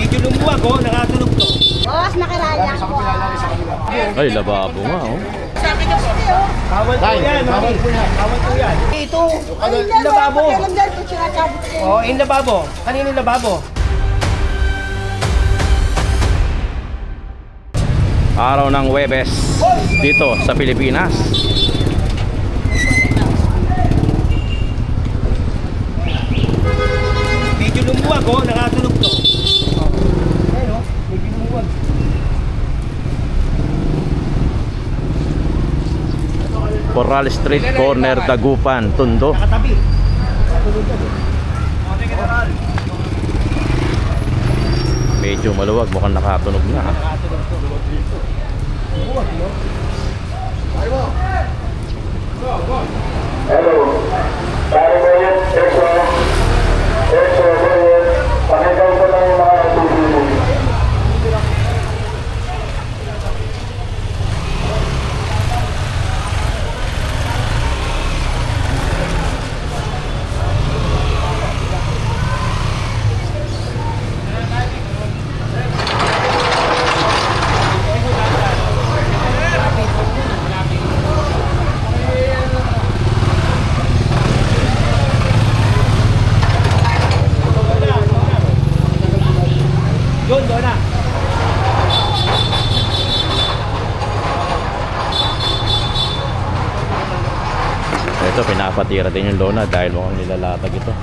Medyo lumuwag oh, nakatunog to. Boss, nakiraya ko. Ay, lababo nga, oh. Sabi na po kayo. Bawal po yan, mami. Bawal po yan. Ito, yung lababo. Oh, yung lababo. Kanino yung lababo? Araw ng Huwebes dito sa Pilipinas. Medyo lumuwag oh, nakatunog to. Ayun oh, medyo lumuwag. Coral Street Corner, Dagupan, Tondo. Nakatabi. Nakatunog yan eh. Medyo maluwag, mukhang nakatunog na. Nakatunog to. Lumuwag no? Hello. Pare ko yun, Exo, Boyet. Pakitaw ko lang yung mga natutulog. Yun, doon na. Ito, pinapatira din yung lona dahil mukhang nilalatag ito.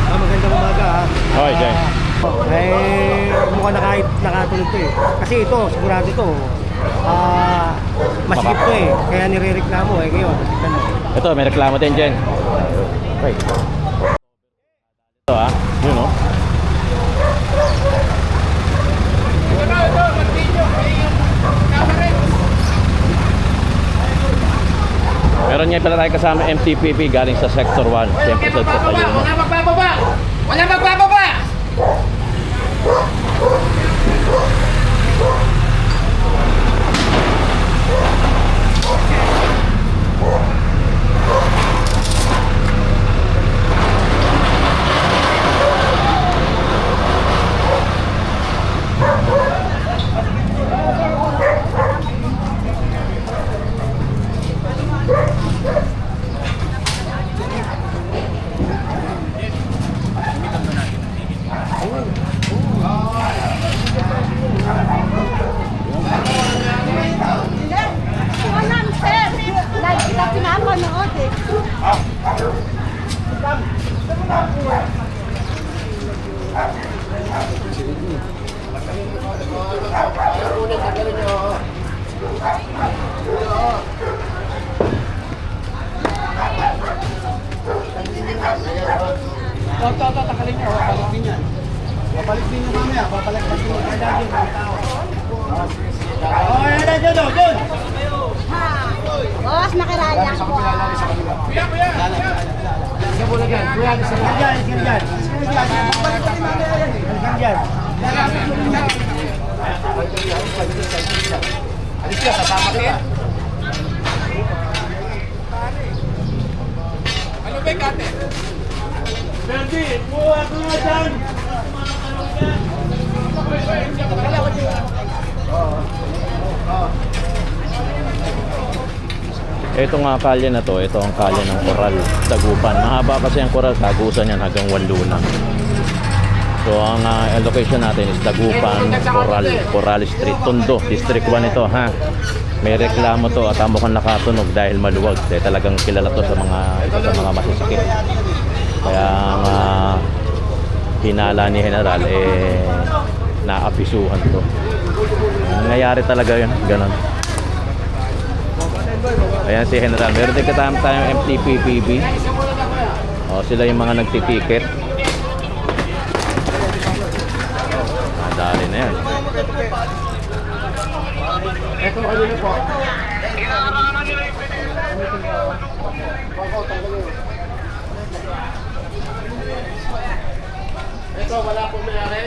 Magandang umaga ha. Okay, Jay. Mukhang nakatunog to eh. Kasi ito, sigurado ito. Masikip to eh. Kaya nire-reklamo eh. Ngayon, tignan mo. Ito, may reklamo din, Jen. Okay. Ito ah, yun oh. Meron nga pala tayo kasama MTPP galing sa Sector 1. Siyempre sa tayo mo. Wala magbababa! Wala magbababa! Walang sir. Lagi kita pinapanood eh. Takalin niyo, babalik din yan. Babalik din niyo mamaya, babalik din niyo kaya dyan mga tao. Oh, yan na dyan, dyan! Ha. Boss, nakiraya ko. Sige muna dyan, kuya, sige dyan, sige dyan. Sige dyan, babalik din mamaya yan eh. Sige dyan. Alis ka, kasama kita. Ano ba yung kate? Berdi, buha ko nga dyan! Ito nga kalye na to, ito ang kalye ng Coral, Dagupan. Mahaba kasi ang Coral, tagusan yan hanggang Wanluna. So ang location natin is Dagupan, Coral Street, Tondo, District 1 ito ha. May reklamo to at mukhang nakatunog dahil maluwag. Dahil talagang kilala to sa mga masasakit. Kaya ang hinala ni General naapisuhan to. Nangyayari talaga yun, ganon. Ayan si General. Meron din katama tayong MTPPB. O, sila yung mga nagtitiket. Dali na yan. Ito kanina po. Ito, wala pong mayari.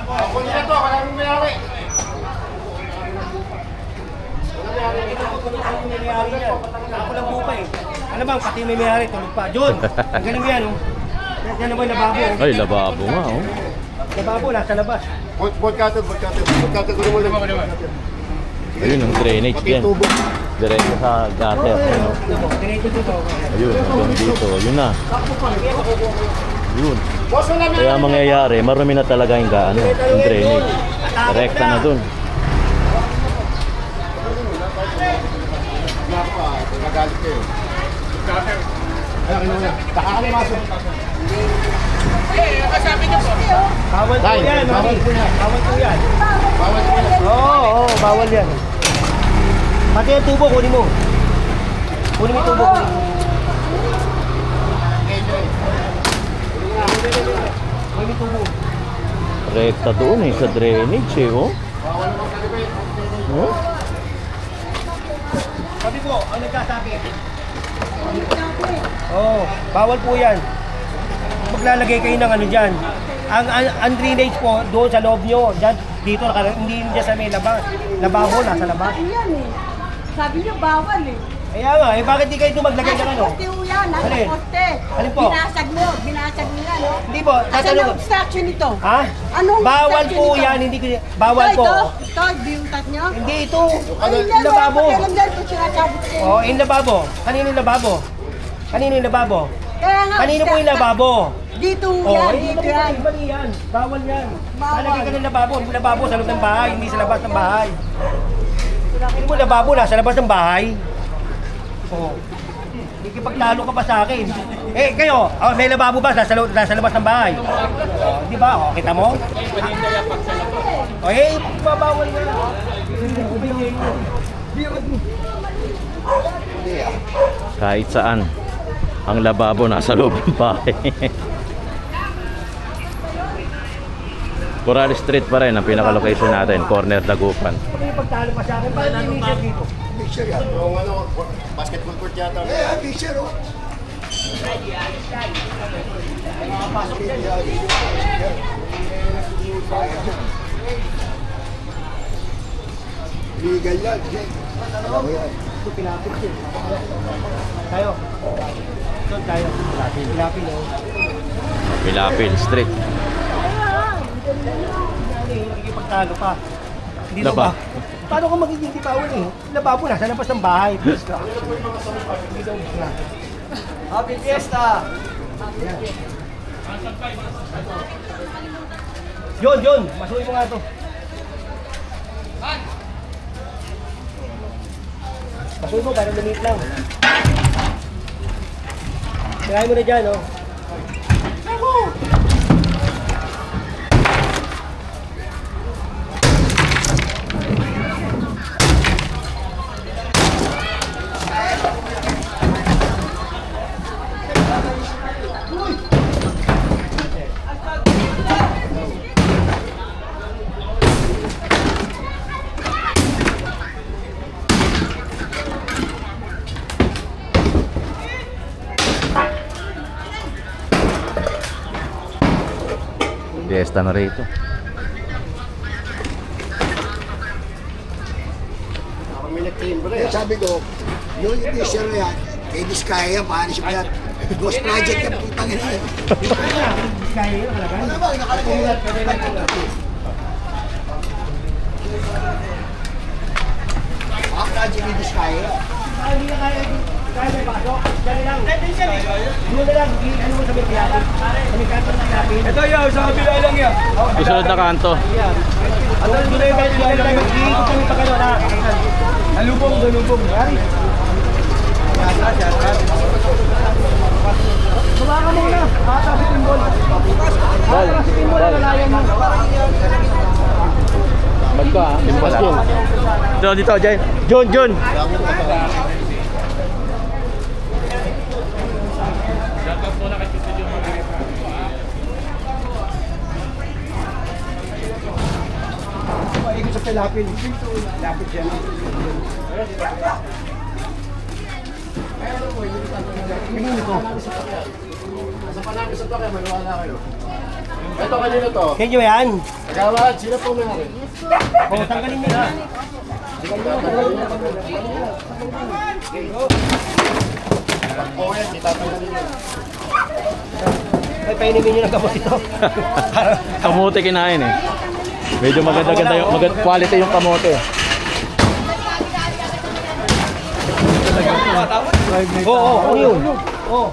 Ako nila to, wala pong mayari. Wala mayari. may-ari niya. Ako lang buka eh. Alam bang, pati may may-ari, tulog pa. John, ang galing yan, oh. Yan ba yung lababo? Ay, lababo nga, oh. Lababo, nasa labas. Bolt cutter. Gano'n mo lang. Ayun, ang drainage yan. Diretso sa gutter. Ano? Diretso dito. Ayun, hanggang dito. Yun na. Yun. Boss, wala na. Kaya mangyayari, marumi na talaga yung yung drainage. Rekta na dun. Nagalit kayo. Ayan, kinuha. Nakakalimaso. Bawal po Tay, yan, bawal po yan. Bawal po yan. Bawal ko yan. Oo, bawal yan. Pati yung tubo, kunin mo. Kunin mo yung tubo. Kunin mo yung tubo. Rekta doon eh, sa drainage eh, oh. Oh? Sabi po, ang nagsasabi. Oo, bawal po yan. Maglalagay kayo ng ano dyan. Ang drainage po, doon sa loob nyo. Dyan, dito, hindi dyan sa may labas. Lababo, nasa labas. Yan eh. Sabi niyo bawal eh. Kaya nga, maglagay di kayo ito maglagay ng ano? Poste ho yan, nasa Alin? poste. Alin po? Binasag mo yan, no? Hindi po, Asan tatanong. ang obstruction nito? Ha? Anong Bawal obstruction po ito? yan, hindi ko, bawal po. Ito, biutat niyo? Hindi ito, Ay, yan, lababo. wala pa kailan kung sinasabi ko sa'yo. Oh, yung lababo. Kanino yung lababo? Kanino yung lababo? Kaya nga, Kanino po yung lababo? Dito Oh, yan, hindi dito mali, yan. mali yan. Bawal yan. Bawal. Lalagay ka ng lababo. Yung lababo sa loob ng bahay, hindi sa labas ng bahay. Yung mo lababo nasa labas ng bahay. Oh. Ikipaglalo ka pa sa akin. Eh, kayo, oh, may lababo ba nasa labas ng bahay? Oh, di ba? Oh, kita mo? Oh, eh, babawal nga. Kahit saan. Ang lababo nasa loob ng bahay. Coral Street pa rin ang pinaka-location natin, corner Dagupan. Pag may pagtalo pa sa akin, paano inisip dito? Yung ano, basketball court yata. Legal yan. Ito, pinapit yun. Tayo. Doon tayo. Pinapit yun. Pilapil Street. Nakikipagtalo pa. Hindi Na ba? Paano kung magiging tipawin eh? Lababo nasa labas ng bahay. Please ka. Happy Fiesta! John! Masuhin mo nga ito. Masuhin mo, parang limit lang. Tirahin mo na dyan, oh. Fiesta na rito. Kami nag-timbre. Sabi ko, yung t-shirt na yan, kay Diskaya, paano siya yan? Ghost project yung putang ina yan. Kaya yun, talaga. Ano ba, nakalagay. Project ni Diskaya. Hindi na kaya may pasok. Diyan lang. Doon na lang. Ano mo sabi pinapin? Kami kanto na pinapin. Ito yun, sa kabila lang yan. Susunod na kanto. At doon na yung kanto na lang. Iikot kami pa gano'n ha. Galubong. Yari. Baba ka muna. Makatapit yung ball. Makatapit yung ball. Nalayan mo. Magka, simple lang. Dito, John. Ikot sa pilapil. Lapit siya. Kanino to? Sa panami sa toke, maniwala kayo. Ito, kanino to? Kenyo yan. Gawad, sino po may O, tanggalin mo na. Pagpoyan, itatanggalin yun. Ay, painimin nyo ng gamot ito. Kamote kinain eh. Medyo maganda-ganda yung quality yung kamote. Oo, ano yun? Oo.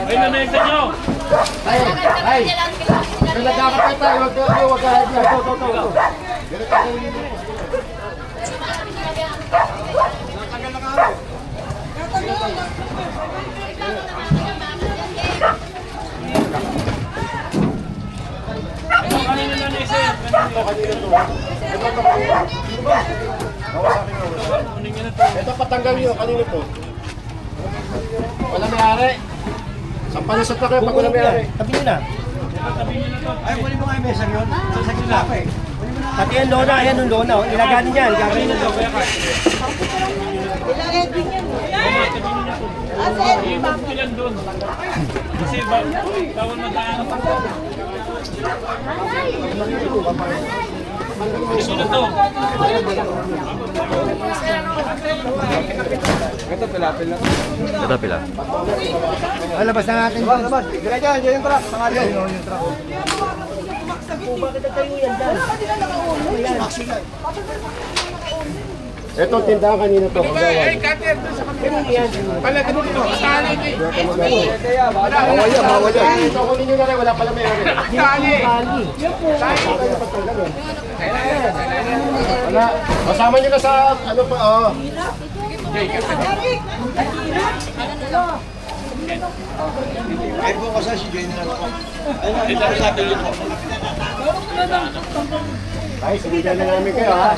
Ay, namegda nyo! Ay! Kung nagkakapit tayo, huwag ka hadi. Ito patanggal nyo, kanino po? Wala may-ari. Sampalin sa takyo pag wala may-ari. Tabi nyo na. Ay, kunin mo nga yung mesa yun. Sasagin na ako eh. Pati yung lona, ayan yung lona. Oh. Ilaganin yan. Gagawin nyo. Ilagay din yan. Asa yan? Ito pila. Ay, labas na natin. Labas. Dila dyan, dyan yung truck. Pangalan. Yung truck. Bakit nagtayo yan dyan? Ito, tindahan kanina to. Kanina yan. Bawal yan, bawal yan. Ito, kunin nyo na rin, wala pala may-ari. Wala. Masama nyo na sa, ano pa, oh. Ay po kasi si General ako. Ay, sinigyan na namin kayo, ha?